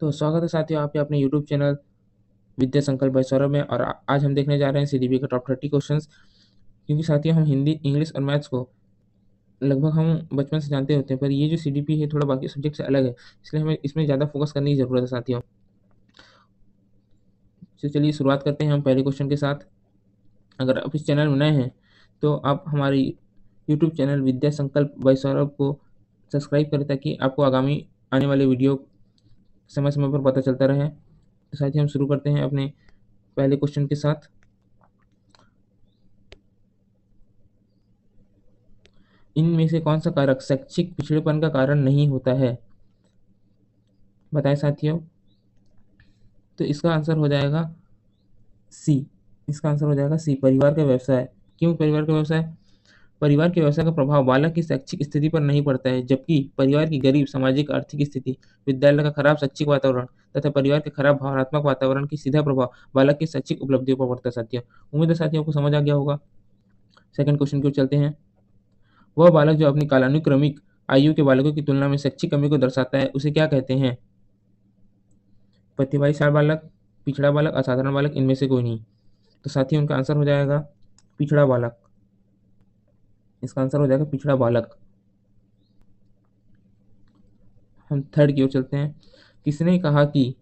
तो स्वागत है साथियों आपके अपने यूट्यूब चैनल विद्या संकल्प बाय सौरभ में। और आज हम देखने जा रहे हैं सीडीपी का टॉप 30 क्वेश्चंस। क्योंकि साथियों हम हिंदी, इंग्लिश और मैथ्स को लगभग हम बचपन से जानते होते हैं, पर ये जो सीडीपी है थोड़ा बाकी सब्जेक्ट से अलग है, इसलिए हमें इसमें ज़्यादा फोकस करने की ज़रूरत है साथियों। तो चलिए शुरुआत करते हैं हम पहले क्वेश्चन के साथ। अगर आप इस चैनल में नए हैं तो आप हमारी यूट्यूब चैनल विद्या संकल्प बाय सौरभ को सब्सक्राइब करें, ताकि आपको आगामी आने वाले वीडियो समय समय पर पता चलता रहे। तो साथियों हम शुरू करते हैं अपने पहले क्वेश्चन के साथ। इनमें से कौन सा कारक शैक्षिक पिछड़ेपन का कारण नहीं होता है? बताएं साथियों। तो इसका आंसर हो जाएगा सी। इसका आंसर हो जाएगा सी, परिवार का व्यवसाय। क्यों परिवार का व्यवसाय? परिवार के व्यवसाय का प्रभाव बालक की शैक्षिक स्थिति पर नहीं पड़ता है, जबकि परिवार की गरीब सामाजिक आर्थिक स्थिति, विद्यालय का खराब शैक्षिक वातावरण तथा परिवार के खराब भावनात्मक वातावरण की सीधा प्रभाव बालक की शैक्षिक उपलब्धियों पर पड़ता है साथियों। उम्मीद है साथियों को समझ आ गया होगा। सेकंड क्वेश्चन की ओर चलते हैं। वह बालक जो अपनी कालानुक्रमिक आयु के बालकों की तुलना में शैक्षिक कमी को दर्शाता है, उसे क्या कहते हैं? प्रतिभाशाली बालक, पिछड़ा बालक, असाधारण बालक, इनमें से कोई नहीं। तो साथियों उनका आंसर हो जाएगा पिछड़ा बालक। इसका आंसर हो जाएगा पिछड़ा बालक। हम थर्ड की ओर चलते हैं। किसने कहा कि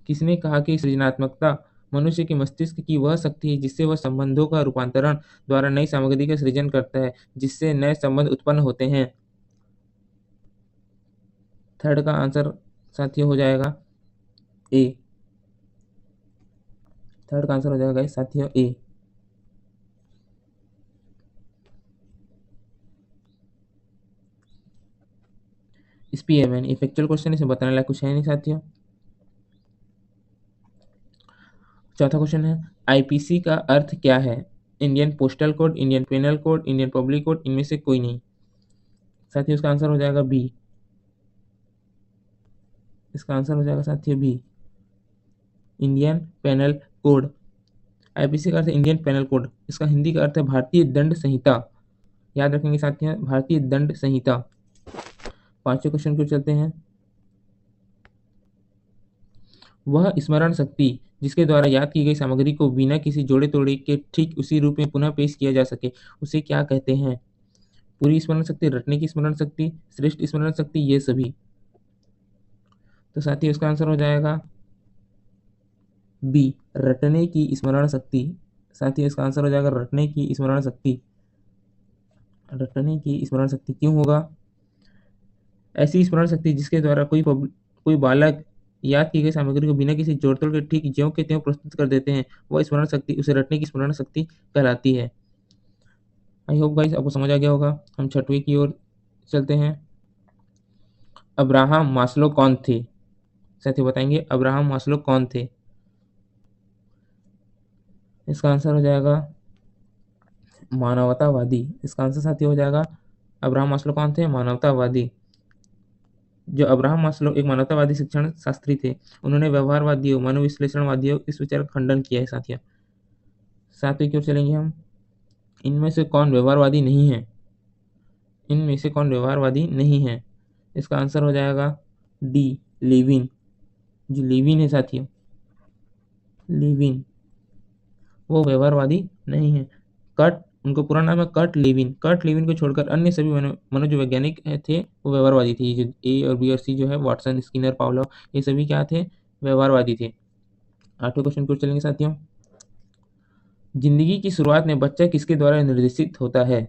किसने कहा कि सृजनात्मकता मनुष्य के मस्तिष्क की वह शक्ति है जिससे वह संबंधों का रूपांतरण द्वारा नई सामग्री का सृजन करता है, जिससे नए संबंध उत्पन्न होते हैं? थर्ड का आंसर साथियों हो जाएगा ए। थर्ड का आंसर हो जाएगा साथियों ए। इस P M N effectual question, इसे बताने लायक कुछ है नहीं साथियों। चौथा क्वेश्चन है, आईपीसी का अर्थ क्या है? Indian postal code, Indian penal code, Indian public code, इनमें से कोई नहीं। साथियों इसका आंसर हो जाएगा बी। इसका आंसर हो जाएगा साथियों B, Indian penal code. IPC का अर्थ है इंडियन पेनल कोड। इसका हिंदी का अर्थ है भारतीय दंड संहिता। याद रखेंगे साथियों, भारतीय दंड संहिता। पांचवें क्वेश्चन को चलते हैं। वह स्मरण शक्ति जिसके द्वारा याद की गई सामग्री को बिना किसी जोड़े तोड़े के ठीक उसी रूप में पुनः पेश किया जा सके, उसे क्या कहते हैं? पूरी स्मरण शक्ति, रटने की स्मरण शक्ति, श्रेष्ठ स्मरण शक्ति, ये सभी। तो साथियों इसका आंसर हो जाएगा बी, रटने की स्मरण शक्ति। साथियों इसका आंसर हो जाएगा रटने की स्मरण शक्ति। रटने की स्मरण शक्ति क्यों होगा? ऐसी स्मरण शक्ति जिसके द्वारा कोई बालक याद की गई सामग्री को बिना किसी जोड़ तोड़ के ठीक ज्यों के त्यों प्रस्तुत कर देते हैं, वह स्मरण शक्ति उसे रटने की स्मरण शक्ति कहलाती है। आई होप गाइस आपको समझ आ गया होगा। हम छठवीं की ओर चलते हैं। अब्राहम मास्लो कौन थे? साथियों बताएंगे अब्राहम मास्लो कौन थे? इसका आंसर हो जाएगा मानवतावादी। इसका आंसर साथियों हो जाएगा अब्राहम मास्लो कौन थे? मानवतावादी। जो अब्राहम मास्लो एक मानवतावादी शिक्षण शास्त्री थे, उन्होंने व्यवहारवादियों, मनोविश्लेषणवादियों इस विचार का खंडन किया है साथियों। सातवीं की ओर चलेंगे हम। इनमें से कौन व्यवहारवादी नहीं है? इनमें से कौन व्यवहारवादी नहीं है? इसका आंसर हो जाएगा डी, लेविन। जो लेविन है साथियों, लेविन, वो व्यवहारवादी नहीं है। कर्ट, उनको पूरा नाम है कर्ट लेविन। कर्ट लेविन को छोड़कर अन्य सभी मनोज वैज्ञानिक थे वो व्यवहारवादी थे। ये जो ए और बी और सी जो है, वाटसन, स्किनर, पावलोव, ये सभी क्या थे? व्यवहारवादी थे। आठवें क्वेश्चन को चलेंगे साथियों। जिंदगी की शुरुआत में बच्चा किसके द्वारा निर्देशित होता है?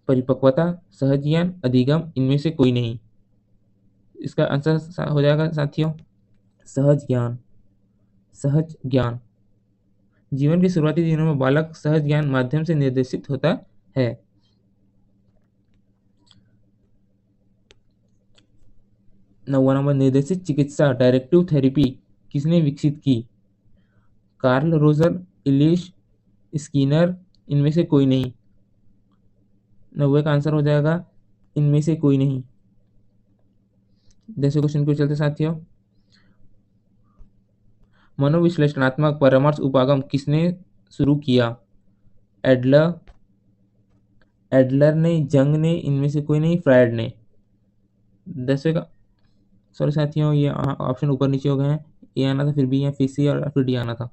परिपक्वता, सहज ज्ञान, अधिगम, इनमें से कोई नहीं। इसका आंसर हो जाएगा साथियों सहज ज्ञान। सहज ज्ञान। जीवन के शुरुआती दिनों में बालक सहज ज्ञान माध्यम से निर्देशित होता है। 9वां नंबर, निर्देशित चिकित्सा डायरेक्टिव थेरेपी किसने विकसित की? कार्ल रोजर, इलिश, स्किनर, इनमें से कोई नहीं। 90 का आंसर हो जाएगा इनमें से कोई नहीं। 10वें क्वेश्चन को चलते साथियों। मनोविश्लेषणात्मक परामर्श उपागम किसने शुरू किया? एडलर, एडलर ने, जंग ने, इनमें से कोई नहीं, फ्रायड ने। 10वें का सॉरी साथियों, ये ऑप्शन ऊपर नीचे हो गए हैं। ए आना था, फिर बी है, फिर सी और फिर डी आना था।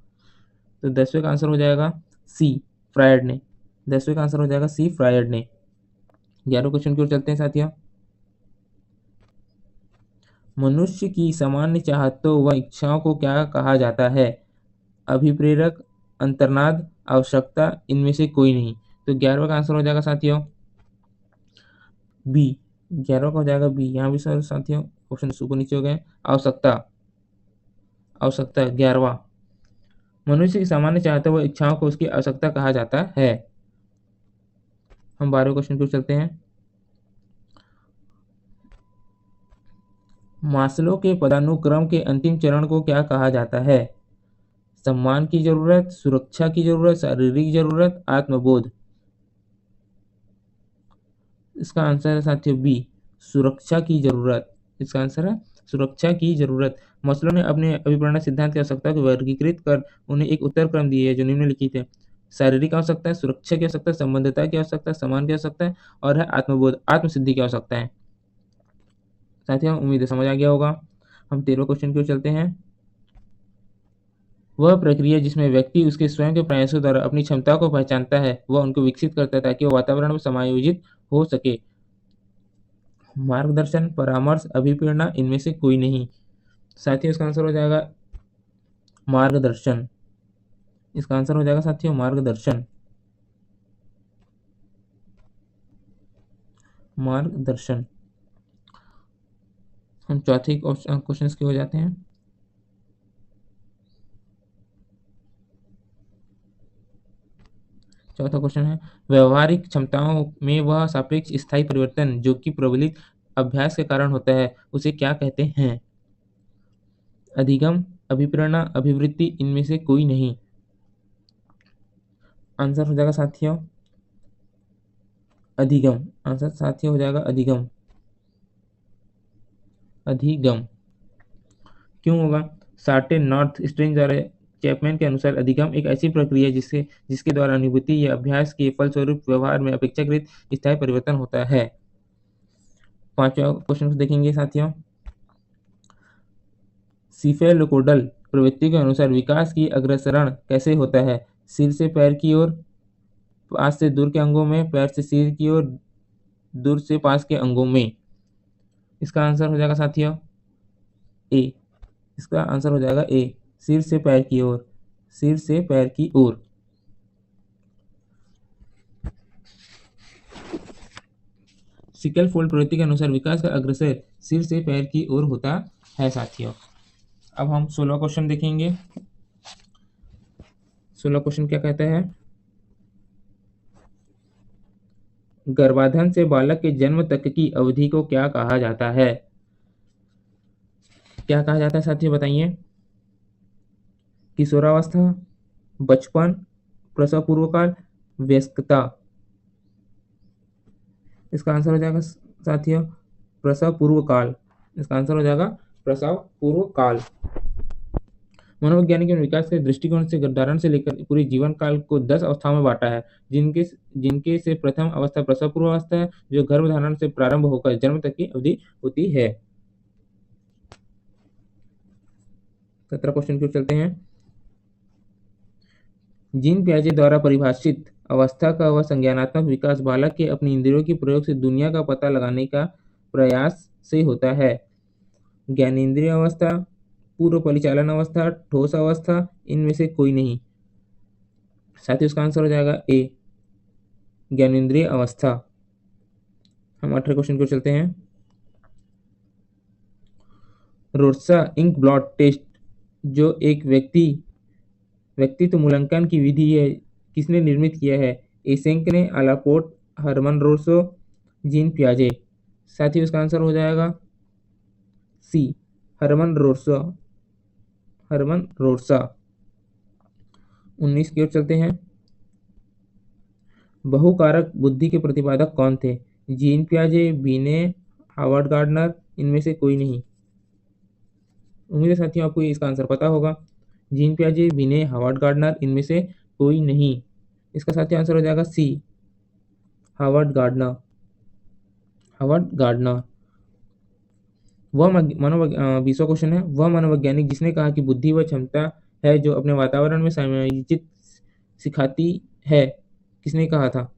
तो 10वें का आंसर हो जाएगा सी, फ्रायड ने। 10वें का आंसर हो जाएगा सी, फ्रायड ने। 11वें क्वेश्चन की ओर चलते हैं साथियों। मनुष्य की सामान्य चाहतों व इच्छाओं को क्या कहा जाता है? अभिप्रेरक, अंतर्नाद, आवश्यकता, इनमें से कोई नहीं। तो 11वें का आंसर हो जाएगा साथियों बी। 11वां का हो जाएगा बी। यहाँ भी सर साथियों ऑप्शन ऊपर नीचे हो गए। आवश्यकता, आवश्यकता 11वां। मनुष्य की सामान्य चाहतों व इच्छाओं को उसकी आवश्यकता कहा जाता है। हम 12वें क्वेश्चन पर चलते हैं। मास्लो के पदानुक्रम के अंतिम चरण को क्या कहा जाता है? सम्मान की जरूरत, सुरक्षा की जरूरत, शारीरिक जरूरत, आत्मबोध। इसका आंसर है साथियों बी, सुरक्षा की जरूरत। इसका आंसर है सुरक्षा की जरूरत। मास्लो ने अपने अभिप्रेरणा सिद्धांत की आवश्यकता को वर्गीकृत कर उन्हें एक उत्तर क्रम दिए है जो निम्नलिखित है। शारीरिक आवश्यकता है, सुरक्षा की आवश्यकता है, संबंधता की आवश्यकता है, सम्मान की आवश्यकता है और है आत्मबोध, आत्मसिद्धि की आवश्यकता है। साथियों उम्मीद है समझ आ गया होगा। हम 13वें क्वेश्चन की ओर चलते हैं। वह प्रक्रिया जिसमें व्यक्ति उसके स्वयं के प्रयासों द्वारा अपनी क्षमता को पहचानता है, वह उनको विकसित करता है ताकि वह वातावरण में समायोजित हो सके। मार्गदर्शन, परामर्श, अभिप्रेरणा, इनमें से कोई नहीं। साथियों इसका आंसर हो जाएगा मार्गदर्शन। इसका आंसर हो जाएगा साथियों मार्गदर्शन, मार्गदर्शन। हम चौथे क्वेश्चन की हो जाते हैं। चौथा क्वेश्चन है, व्यवहारिक क्षमताओं में वह सापेक्ष स्थायी परिवर्तन जो कि प्रबलित अभ्यास के कारण होता है उसे क्या कहते हैं? अधिगम, अभिप्रेरणा, अभिवृत्ति, इनमें से कोई नहीं। आंसर हो जाएगा साथियों अधिगम। आंसर साथियों हो जाएगा अधिगम, अधिगम। क्यों होगा? सार्टे नॉर्थ स्ट्रेंज द्वारा चैपमैन के अनुसार अधिगम एक ऐसी प्रक्रिया है जिसके द्वारा अनुभूति या अभ्यास के फलस्वरूप व्यवहार में अपेक्षाकृत स्थायी परिवर्तन होता है। 5वां क्वेश्चन देखेंगे साथियों। सीफेलोकोडल प्रवृत्ति के अनुसार विकास की अग्रसरण कैसे होता है? सिर से पैर की ओर, पास से दूर के अंगों में, पैर से सिर की ओर, दूर से पास के अंगों में। इसका आंसर हो जाएगा साथियों ए। इसका आंसर हो जाएगा ए, सिर से पैर की ओर, सिर से पैर की ओर। सिकल फोल्ड प्रवृत्ति के अनुसार विकास का अग्रसर सिर से पैर की ओर होता है साथियों। अब हम 16वां क्वेश्चन देखेंगे। 16वां क्वेश्चन क्या कहता है? गर्भाधान से बालक के जन्म तक की अवधि को क्या कहा जाता है? क्या कहा जाता है साथियों बताइए? किशोरावस्था, बचपन, प्रसव पूर्व काल, वयस्कता। इसका आंसर हो जाएगा साथियों प्रसव पूर्व काल। इसका आंसर हो जाएगा प्रसव पूर्व काल। मनोवैज्ञानिक विकास के दृष्टिकोण से गर्भाधान से लेकर पूरे जीवन काल को 10 अवस्थाओं में बांटा है, जिनके जिनके से प्रथम अवस्था प्रसव पूर्व अवस्था है जो गर्भधारण से प्रारंभ होकर जन्म तक की अवधि होती है। 17 क्वेश्चन की ओर चलते हैं। जीन पियाजे द्वारा परिभाषित अवस्था का वह संज्ञानात्मक विकास बालक के अपनी इंद्रियों के प्रयोग से दुनिया का पता लगाने का प्रयास से होता है। ज्ञानेंद्रिय अवस्था, पूर्व परिचालन अवस्था, ठोस अवस्था, इनमें से कोई नहीं। साथ ही उसका आंसर हो जाएगा ए, ज्ञानेंद्रिय अवस्था। हम 18 क्वेश्चन को चलते हैं। रोर्सा इंक ब्लॉट टेस्ट जो एक व्यक्तित्व मूल्यांकन की विधि है, किसने निर्मित किया है? एसेंक ने, अलापोर्ट, हरमन रोसो, जीन पियाजे। साथ ही उसका आंसर हो जाएगा सी, हरमन रोसो, हरमन रोर्सा। 19 की ओर चलते हैं। बहुकारक बुद्धि के प्रतिपादक कौन थे? जीन पियाजे, बीने, हावर्ड गार्डनर, इनमें से कोई नहीं। उम्मीद है साथियों आपको इसका आंसर पता होगा। जीन पियाजे, बीने, हावर्ड गार्डनर, इनमें से कोई नहीं। इसका साथियों आंसर हो जाएगा सी, हावर्ड गार्डनर, हावर्ड गार्डनर। वह 20वां क्वेश्चन है, वह मनोवैज्ञानिक जिसने कहा कि बुद्धि वह क्षमता है जो अपने वातावरण में समायोजित सिखाती है, किसने कहा था?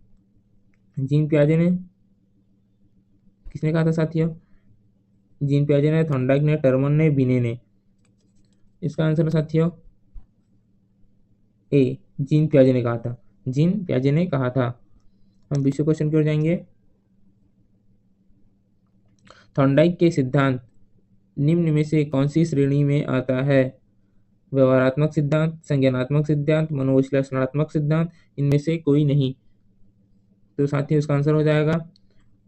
जीन पियाजे ने। किसने कहा था साथियों? जीन पियाजे ने, थॉर्नडाइक ने, टरमन ने, बिने ने। इसका आंसर है साथियों ए, जीन पियाजे ने कहा था। जीन पियाजे ने कहा था। हम 20वें क्वेश्चन की ओर जाएंगे। थॉर्नडाइक के सिद्धांत निम्न में से कौन सी श्रेणी में आता है? व्यवहारात्मक सिद्धांत, संज्ञानात्मक सिद्धांत, मनोविश्लेषणात्मक सिद्धांत, इनमें से कोई नहीं। तो साथियों इसका आंसर हो जाएगा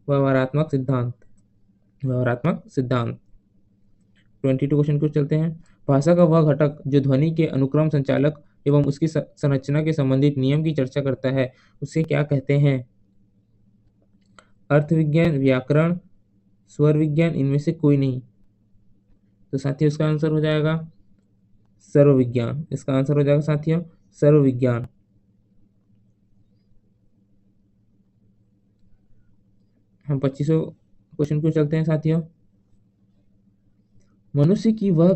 व्यवहारात्मक सिद्धांत। व्यवहारात्मक सिद्धांत। 22 क्वेश्चन को चलते हैं। भाषा का वह घटक जो ध्वनि के अनुक्रम संचालक एवं उसकी संरचना के संबंधित नियम की चर्चा करता है, उसे क्या कहते हैं? अर्थ विज्ञान, व्याकरण, स्वर विज्ञान, इनमें से कोई नहीं। तो साथियों इसका आंसर हो जाएगा सर्व विज्ञान। इसका आंसर हो जाएगा साथियों सर्व विज्ञान। हम 25वें क्वेश्चन को चलते हैं साथियों। मनुष्य की वह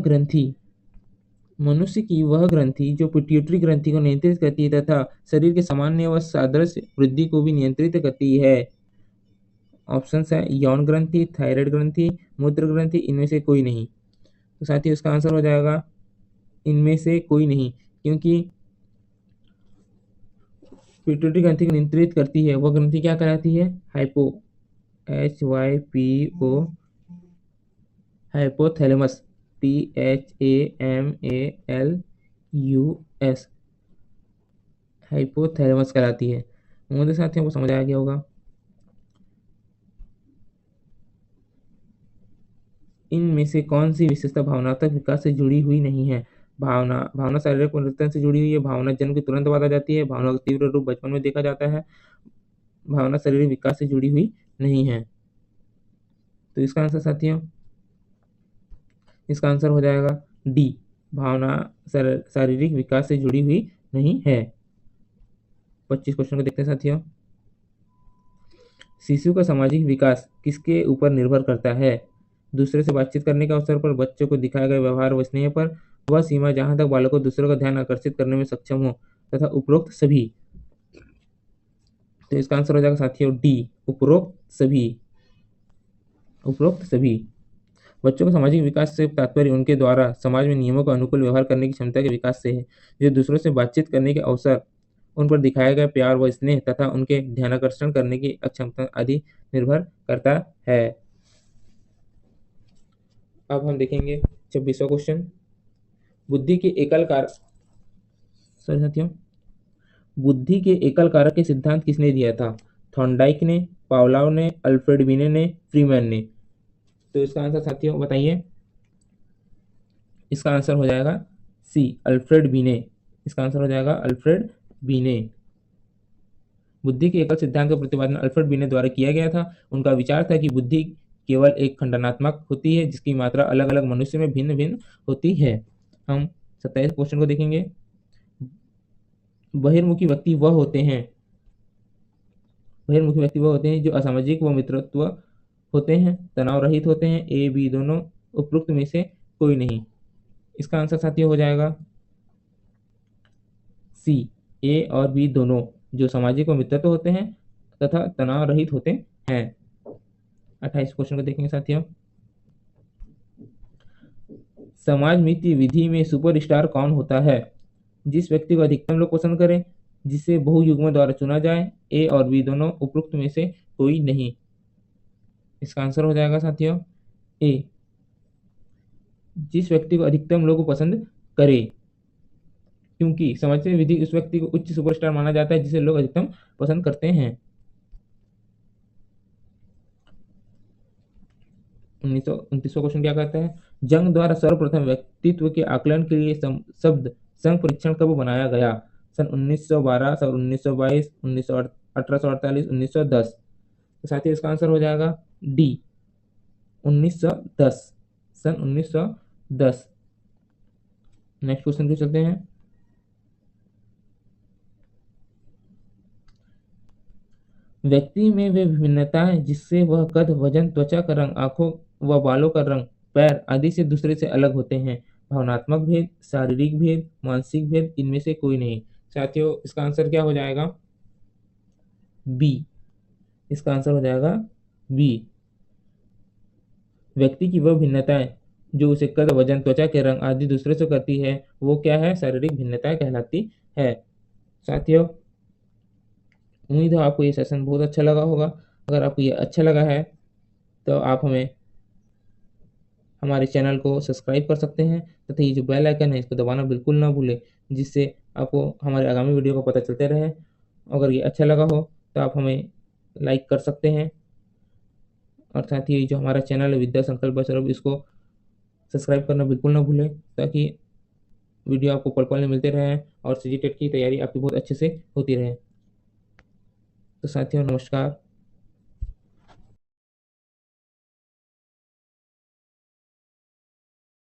ग्रंथि जो पिट्यूटरी ग्रंथि को नियंत्रित करती है तथा शरीर के सामान्य व सादृश्य वृद्धि को भी नियंत्रित करती है। ऑप्शन है यौन ग्रंथि, थायराइड ग्रंथि, मूत्र ग्रंथि, इनमें से कोई नहीं। तो साथियों इसका आंसर हो जाएगा इनमें से कोई नहीं, क्योंकि पिट्यूटरी ग्रंथि को नियंत्रित करती है वह ग्रंथि क्या कहलाती है? HYPO, हाइपोथैलेमस, THAMALUS, हाइपोथैलेमस कहलाती है। उम्मीद है साथियों को समझ आ गया होगा। इनमें से कौन सी विशेषता भावनात्मक विकास से जुड़ी हुई नहीं है? भावना शारीरिक परिवर्तन से जुड़ी हुई है। भावना जन्म के तुरंत बाद आ जाती है। भावना का तीव्र रूप बचपन में देखा जाता है। भावना शारीरिक विकास से जुड़ी हुई नहीं है। तो इसका आंसर साथियों इसका आंसर हो जाएगा डी, भावना शारीरिक विकास से जुड़ी हुई नहीं है। 25 क्वेश्चन को देखते हैं साथियों। शिशु का सामाजिक विकास किसके ऊपर निर्भर करता है? दूसरे से बातचीत करने के अवसर पर, बच्चों को दिखाए गए व्यवहार व स्नेह पर, वह सीमा जहां तक बालकों दूसरों का ध्यान आकर्षित करने में सक्षम हो, तथा उपरोक्त सभी। तो इसका आंसर हो जाएगा साथियों डी, उपरोक्त सभी। उपरोक्त सभी। बच्चों का सामाजिक विकास से तात्पर्य उनके द्वारा समाज में नियमों का अनुकूल व्यवहार करने की क्षमता के विकास से है, जो दूसरों से बातचीत करने के अवसर, उन पर दिखाया गया प्यार व स्नेह तथा उनके ध्यानाकर्षण करने की अक्षमता आदि निर्भर करता है। अब हम देखेंगे 26वां क्वेश्चन। बुद्धि के एकल कारक साथियों बुद्धि के एकल कारक के सिद्धांत किसने दिया था? थॉर्नडाइक ने, पावलोव ने, अल्फ्रेड बिने ने, फ्रीमैन ने। तो इसका आंसर साथियों बताइए। इसका आंसर हो जाएगा सी, अल्फ्रेड बिने। इसका आंसर हो जाएगा अल्फ्रेड बिने। बुद्धि के एकल सिद्धांत का प्रतिपादन अल्फ्रेड बिने द्वारा किया गया था। उनका विचार था कि बुद्धि केवल एक खंडनात्मक होती है जिसकी मात्रा अलग अलग मनुष्य में भिन्न भिन्न होती है। हम 27 क्वेश्चन को देखेंगे। बहिर्मुखी व्यक्ति वह होते हैं जो असामाजिक व मित्रत्व होते हैं, तनाव रहित होते हैं। ए बी दोनों, उपरोक्त में से कोई नहीं। इसका आंसर साथियों हो जाएगा सी, ए और बी दोनों, जो सामाजिक व मित्रत्व होते हैं तथा तनाव रहित होते हैं। 28 क्वेश्चन को देखेंगे साथियों। समाज मित्र विधि में सुपरस्टार कौन होता है? जिस व्यक्ति को अधिकतम लोग पसंद करें, जिसे बहुयुग्म द्वारा चुना जाए, ए और बी दोनों, उपरोक्त में से कोई नहीं। इसका आंसर हो जाएगा साथियों ए, जिस व्यक्ति को अधिकतम लोग पसंद करे, क्योंकि समाज में विधि उस व्यक्ति को उच्च सुपरस्टार माना जाता है जिसे लोग अधिकतम पसंद करते हैं। 1929वां क्वेश्चन क्या कहता है? जंग द्वारा सर्वप्रथम व्यक्तित्व के आकलन के लिए शब्द संघ परीक्षण कब बनाया गया? सन 1912, सन 1922, 1848, 1910। तो साथियों इसका आंसर हो जाएगा डी, 1910, सन 1910। नेक्स्ट क्वेश्चन पे चलते हैं। व्यक्ति में वे विभिन्नताएं जिससे वह कद, वजन, त्वचा का रंग, आंखों व बालों का रंग पैर आदि से दूसरे से अलग होते हैं। भावनात्मक भेद, शारीरिक भेद, मानसिक भेद, इनमें से कोई नहीं। साथियों, इसका आंसर क्या हो जाएगा? बी। इसका आंसर हो जाएगा बी। व्यक्ति की वह भिन्नताएं जो उसे कद, वजन, त्वचा के रंग आदि दूसरे से करती है, वो क्या है? शारीरिक भिन्नताएं कहलाती है। साथियों, उम्मीद है आपको ये सेशन बहुत अच्छा लगा होगा। अगर आपको ये अच्छा लगा है तो आप हमारे चैनल को सब्सक्राइब कर सकते हैं तथा ये जो बेल आइकन है इसको दबाना बिल्कुल ना भूलें, जिससे आपको हमारे आगामी वीडियो को पता चलते रहे। अगर ये अच्छा लगा हो तो आप हमें लाइक कर सकते हैं, और साथ ही जो हमारा चैनल है विद्या संकल्प बसरब, इसको सब्सक्राइब करना बिल्कुल ना भूलें, ताकि वीडियो आपको पल पल में मिलते रहें और सीजी टेट की तैयारी आपकी बहुत अच्छे से होती रहे। तो साथियों, नमस्कार।